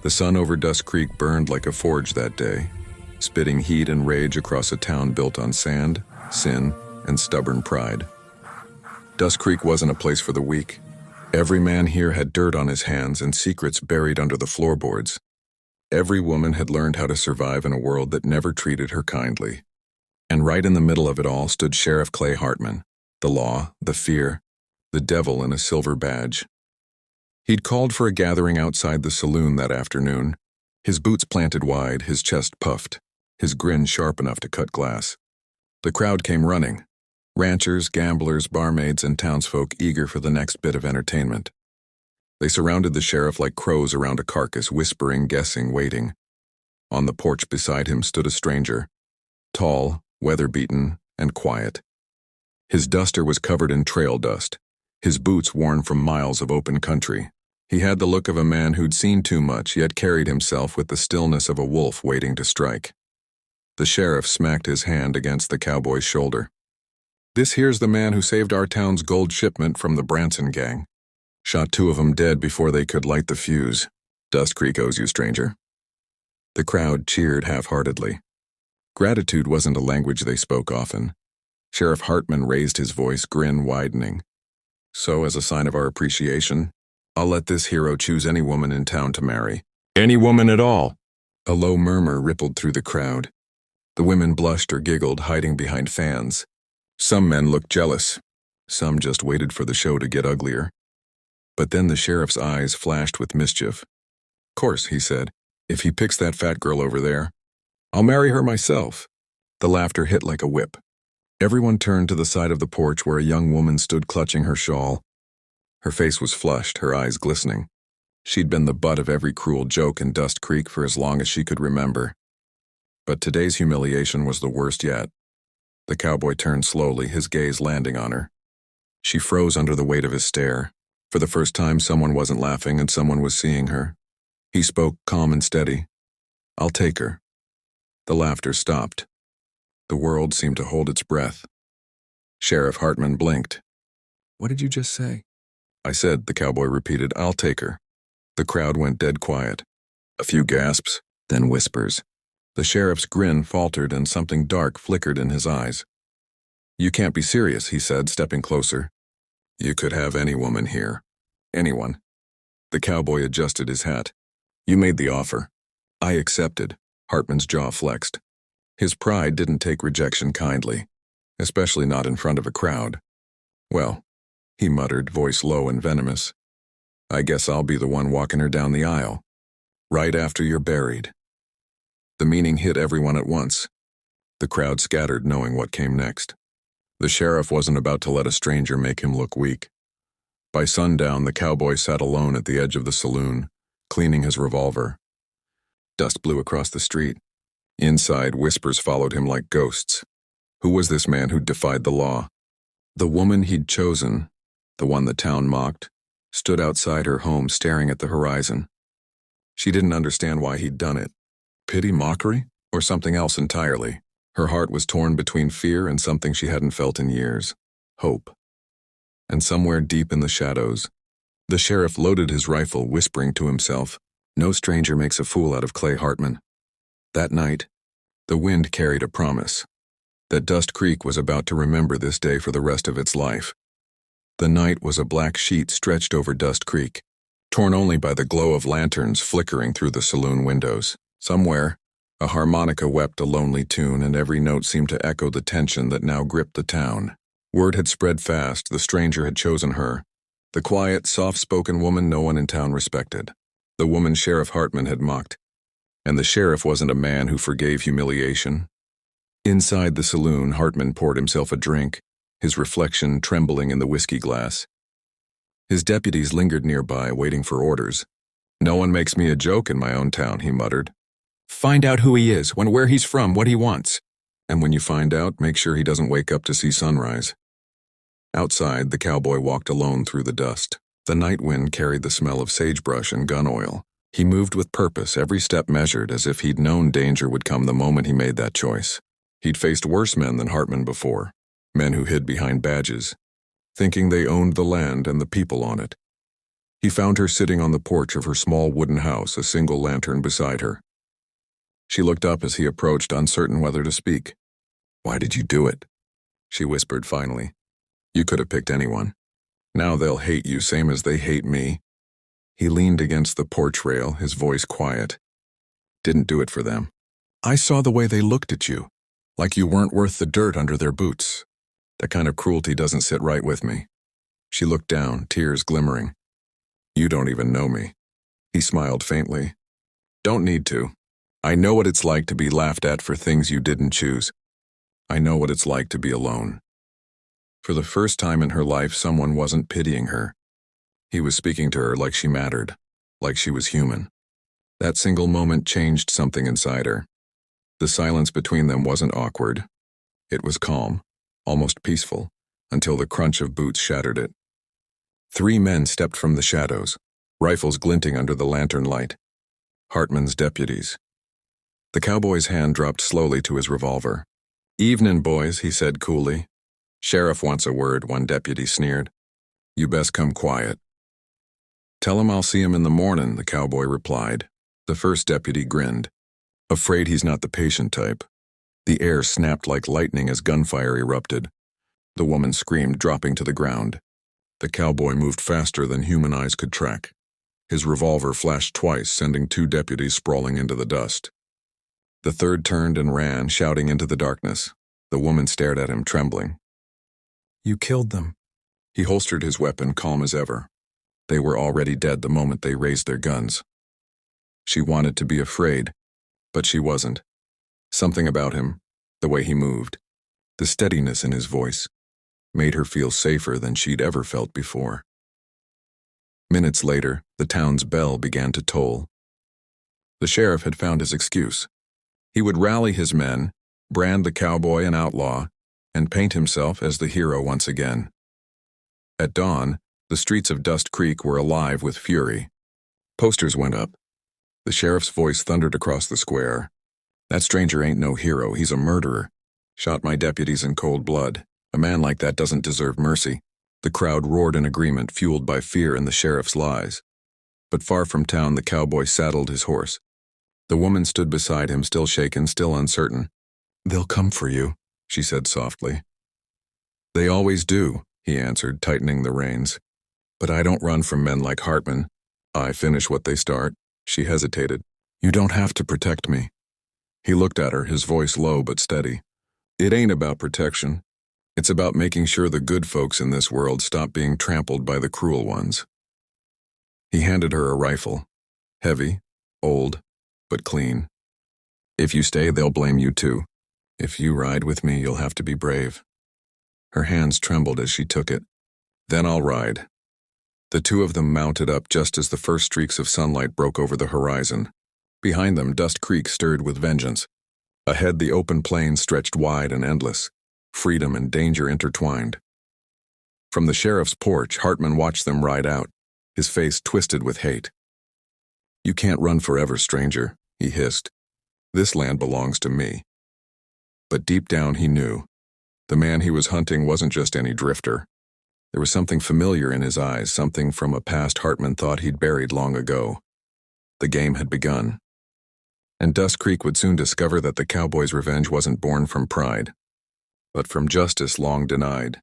The sun over Dust Creek burned like a forge that day, spitting heat and rage across a town built on sand, sin, and stubborn pride. Dust Creek wasn't a place for the weak. Every man here had dirt on his hands and secrets buried under the floorboards. Every woman had learned how to survive in a world that never treated her kindly. And right in the middle of it all stood Sheriff Clay Hartman, the law, the fear, the devil in a silver badge. He'd called for a gathering outside the saloon that afternoon, his boots planted wide, his chest puffed, his grin sharp enough to cut glass. The crowd came running, ranchers, gamblers, barmaids, and townsfolk eager for the next bit of entertainment. They surrounded the sheriff like crows around a carcass, whispering, guessing, waiting. On the porch beside him stood a stranger, tall, weather-beaten, and quiet. His duster was covered in trail dust, his boots worn from miles of open country. He had the look of a man who'd seen too much, yet carried himself with the stillness of a wolf waiting to strike. The sheriff smacked his hand against the cowboy's shoulder. "This here's the man who saved our town's gold shipment from the Branson gang. Shot 2 of them dead before they could light the fuse. Dust Creek owes you, stranger." The crowd cheered half-heartedly. Gratitude wasn't a language they spoke often. Sheriff Hartman raised his voice, grin widening. "So, as a sign of our appreciation, I'll let this hero choose any woman in town to marry. Any woman at all." A low murmur rippled through the crowd. The women blushed or giggled, hiding behind fans. Some men looked jealous. Some just waited for the show to get uglier. But then the sheriff's eyes flashed with mischief. "Course," he said, "if he picks that fat girl over there, I'll marry her myself." The laughter hit like a whip. Everyone turned to the side of the porch where a young woman stood clutching her shawl. Her face was flushed, her eyes glistening. She'd been the butt of every cruel joke in Dust Creek for as long as she could remember. But today's humiliation was the worst yet. The cowboy turned slowly, his gaze landing on her. She froze under the weight of his stare. For the first time, someone wasn't laughing and someone was seeing her. He spoke, calm and steady. "I'll take her." The laughter stopped. The world seemed to hold its breath. Sheriff Hartman blinked. "What did you just say?" "I said," the cowboy repeated, "I'll take her." The crowd went dead quiet. A few gasps, then whispers. The sheriff's grin faltered and something dark flickered in his eyes. "You can't be serious," he said, stepping closer. "You could have any woman here. Anyone." The cowboy adjusted his hat. "You made the offer. I accepted." Hartman's jaw flexed. His pride didn't take rejection kindly, especially not in front of a crowd. "Well," he muttered, voice low and venomous, "I guess I'll be the one walking her down the aisle. Right after you're buried." The meaning hit everyone at once. The crowd scattered, knowing what came next. The sheriff wasn't about to let a stranger make him look weak. By sundown, the cowboy sat alone at the edge of the saloon, cleaning his revolver. Dust blew across the street. Inside, whispers followed him like ghosts. Who was this man who'd defied the law? The woman he'd chosen, the one the town mocked, stood outside her home staring at the horizon. She didn't understand why he'd done it. Pity, mockery, or something else entirely. Her heart was torn between fear and something she hadn't felt in years. Hope. And somewhere deep in the shadows, the sheriff loaded his rifle, whispering to himself, "No stranger makes a fool out of Clay Hartman." That night, the wind carried a promise that Dust Creek was about to remember this day for the rest of its life. The night was a black sheet stretched over Dust Creek, torn only by the glow of lanterns flickering through the saloon windows. Somewhere, a harmonica wept a lonely tune, and every note seemed to echo the tension that now gripped the town. Word had spread fast, the stranger had chosen her. The quiet, soft-spoken woman no one in town respected. The woman Sheriff Hartman had mocked. And the sheriff wasn't a man who forgave humiliation. Inside the saloon, Hartman poured himself a drink, his reflection trembling in the whiskey glass. His deputies lingered nearby, waiting for orders. "No one makes me a joke in my own town," he muttered. "Find out who he is, where he's from, what he wants. And when you find out, make sure he doesn't wake up to see sunrise." Outside, the cowboy walked alone through the dust. The night wind carried the smell of sagebrush and gun oil. He moved with purpose, every step measured, as if he'd known danger would come the moment he made that choice. He'd faced worse men than Hartman before, men who hid behind badges, thinking they owned the land and the people on it. He found her sitting on the porch of her small wooden house, a single lantern beside her. She looked up as he approached, uncertain whether to speak. "Why did you do it?" she whispered finally. "You could have picked anyone. Now they'll hate you same as they hate me." He leaned against the porch rail, his voice quiet. "Didn't do it for them. I saw the way they looked at you, like you weren't worth the dirt under their boots. That kind of cruelty doesn't sit right with me." She looked down, tears glimmering. "You don't even know me." He smiled faintly. "Don't need to. I know what it's like to be laughed at for things you didn't choose. I know what it's like to be alone." For the first time in her life, someone wasn't pitying her. He was speaking to her like she mattered, like she was human. That single moment changed something inside her. The silence between them wasn't awkward. It was calm, almost peaceful, until the crunch of boots shattered it. 3 men stepped from the shadows, rifles glinting under the lantern light. Hartman's deputies. The cowboy's hand dropped slowly to his revolver. "Evenin', boys," he said coolly. "Sheriff wants a word," one deputy sneered. "You best come quiet." "Tell him I'll see him in the mornin'," the cowboy replied. The first deputy grinned. Afraid he's not the patient type. The air snapped like lightning as gunfire erupted. The woman screamed, dropping to the ground. The cowboy moved faster than human eyes could track. His revolver flashed twice, sending 2 deputies sprawling into the dust. The third turned and ran, shouting into the darkness. The woman stared at him, trembling. "You killed them." He holstered his weapon, calm as ever. They were already dead the moment they raised their guns. She wanted to be afraid, but she wasn't. Something about him, the way he moved, the steadiness in his voice, made her feel safer than she'd ever felt before. Minutes later, the town's bell began to toll. The sheriff had found his excuse. He would rally his men, brand the cowboy an outlaw, and paint himself as the hero once again. At dawn, the streets of Dust Creek were alive with fury. Posters went up. The sheriff's voice thundered across the square. "That stranger ain't no hero, he's a murderer. Shot my deputies in cold blood. A man like that doesn't deserve mercy." The crowd roared in agreement, fueled by fear and the sheriff's lies. But far from town, the cowboy saddled his horse. The woman stood beside him, still shaken, still uncertain. "They'll come for you," she said softly. "They always do," he answered, tightening the reins. "But I don't run from men like Hartman. I finish what they start." She hesitated. "You don't have to protect me." He looked at her, his voice low but steady. "It ain't about protection. It's about making sure the good folks in this world stop being trampled by the cruel ones." He handed her a rifle. Heavy, old, but clean. "If you stay, they'll blame you too. If you ride with me, you'll have to be brave." Her hands trembled as she took it. "Then I'll ride." The 2 of them mounted up just as the first streaks of sunlight broke over the horizon. Behind them, Dust Creek stirred with vengeance. Ahead, the open plain stretched wide and endless, freedom and danger intertwined. From the sheriff's porch, Hartman watched them ride out, his face twisted with hate. "You can't run forever, stranger," he hissed. "This land belongs to me." But deep down he knew. The man he was hunting wasn't just any drifter. There was something familiar in his eyes, something from a past Hartman thought he'd buried long ago. The game had begun. And Dust Creek would soon discover that the cowboy's revenge wasn't born from pride, but from justice long denied.